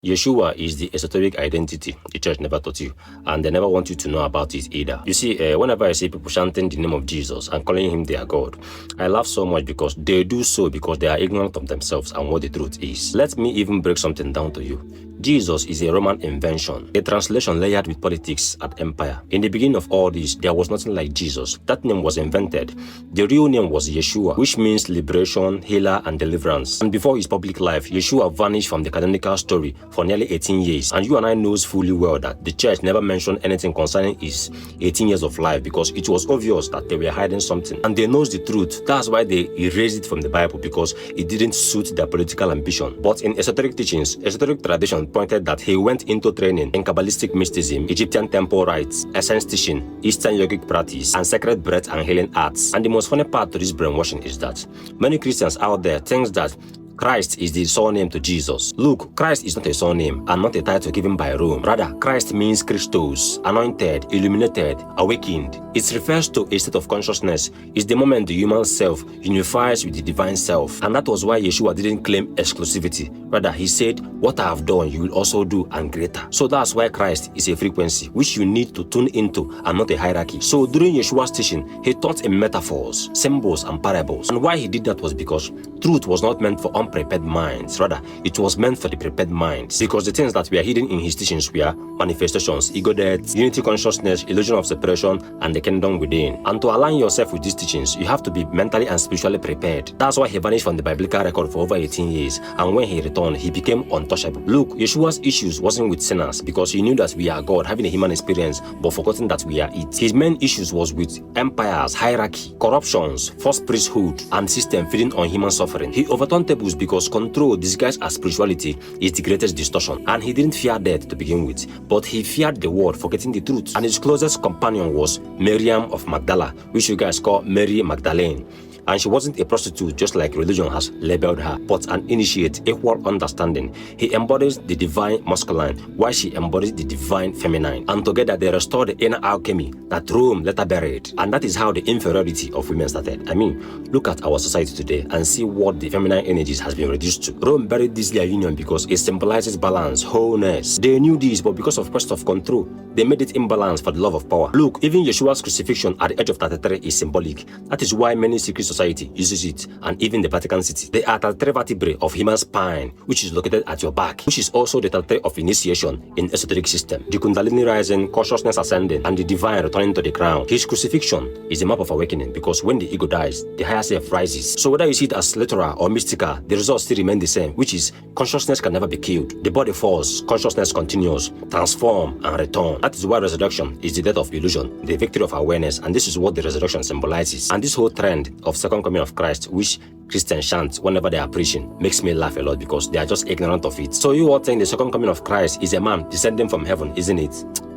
Yeshua is the esoteric identity the church never taught you, and they never want you to know about it either. You see, whenever I see people chanting the name of Jesus and calling him their God, I laugh so much because they do so because they are ignorant of themselves and what the truth is. Let me even break something down to you. Jesus is a Roman invention, a translation layered with politics and empire. In the beginning of all this, there was nothing like Jesus. That name was invented. The real name was Yeshua, which means liberation, healer, and deliverance. And before his public life, Yeshua vanished from the canonical story for nearly 18 years. And you and I knows fully well that the church never mentioned anything concerning his 18 years of life because it was obvious that they were hiding something. And they knows the truth. That's why they erased it from the Bible, because it didn't suit their political ambition. But in esoteric teachings, esoteric tradition pointed that he went into training in Kabbalistic mysticism, Egyptian temple rites, essence teaching, Eastern yogic practice, and sacred breath and healing arts. And the most funny part to this brainwashing is that many Christians out there think that Christ is the surname to Jesus. Look, Christ is not a surname and not a title given by Rome. Rather, Christ means Christos, anointed, illuminated, awakened. It refers to a state of consciousness. It's the moment the human self unifies with the divine self. And that was why Yeshua didn't claim exclusivity. Rather, he said, what I have done, you will also do, and greater. So that's why Christ is a frequency, which you need to tune into and not a hierarchy. So during Yeshua's teaching, he taught in metaphors, symbols, and parables. And why he did that was because truth was not meant for unprepared minds. Rather, it was meant for the prepared minds. Because the things that were hidden in his teachings were manifestations, ego death, unity consciousness, illusion of separation, and the kingdom within. And to align yourself with these teachings, you have to be mentally and spiritually prepared. That's why he vanished from the biblical record for over 18 years. And when he returned, he became untouchable. Look, Yeshua's issues wasn't with sinners because he knew that we are God, having a human experience, but forgetting that we are it. His main issues was with empires, hierarchy, corruptions, false priesthood, and system feeding on human suffering. He overturned tables because control disguised as spirituality is the greatest distortion. And he didn't fear death to begin with, but he feared the world forgetting the truth. And his closest companion was Miriam of Magdala, which you guys call Mary Magdalene. And she wasn't a prostitute just like religion has labeled her, but an initiate, equal understanding. He embodies the divine masculine, while she embodies the divine feminine. And together they restored the inner alchemy that Rome later buried. And that is how the inferiority of women started. I mean, look at our society today and see what the feminine energies has been reduced to. Rome buried this their union because it symbolizes balance, wholeness. They knew this, but because of quest of control, they made it imbalanced for the love of power. Look, even Yeshua's crucifixion at the age of 33 is symbolic. That is why many secret society uses it, and even the Vatican City. They are 33 vertebrae of human spine, which is located at your back, which is also the 33 of initiation in esoteric system. The Kundalini rising, consciousness ascending, and the divine returning to the ground. His crucifixion is a map of awakening, because when the ego dies, the higher self rises. So whether you see it as literal or mystical, the results still remain the same, which is consciousness can never be killed. The body falls, consciousness continues, transform, and return. That is why resurrection is the death of illusion, the victory of awareness, and this is what the resurrection symbolizes. And this whole trend of second coming of Christ, which Christians chant whenever they are preaching, makes me laugh a lot because they are just ignorant of it. So you all think the second coming of Christ is a man descending from heaven, isn't it?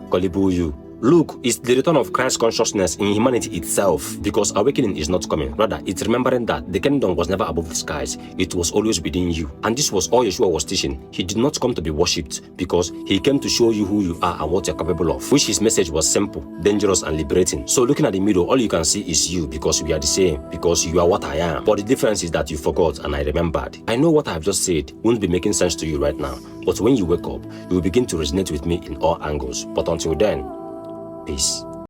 Kolibu you. Look, it's the return of Christ consciousness in humanity itself, because awakening is not coming. Rather, it's remembering that the kingdom was never above the skies. It was always within you. And this was all Yeshua was teaching. He did not come to be worshipped, because he came to show you who you are and what you're capable of, which his message was simple, dangerous, and liberating. So looking at the middle, all you can see is you, because we are the same, because you are what I am. But the difference is that you forgot and I remembered. I know what I've just said won't be making sense to you right now, but when you wake up, you will begin to resonate with me in all angles. But until then, peace.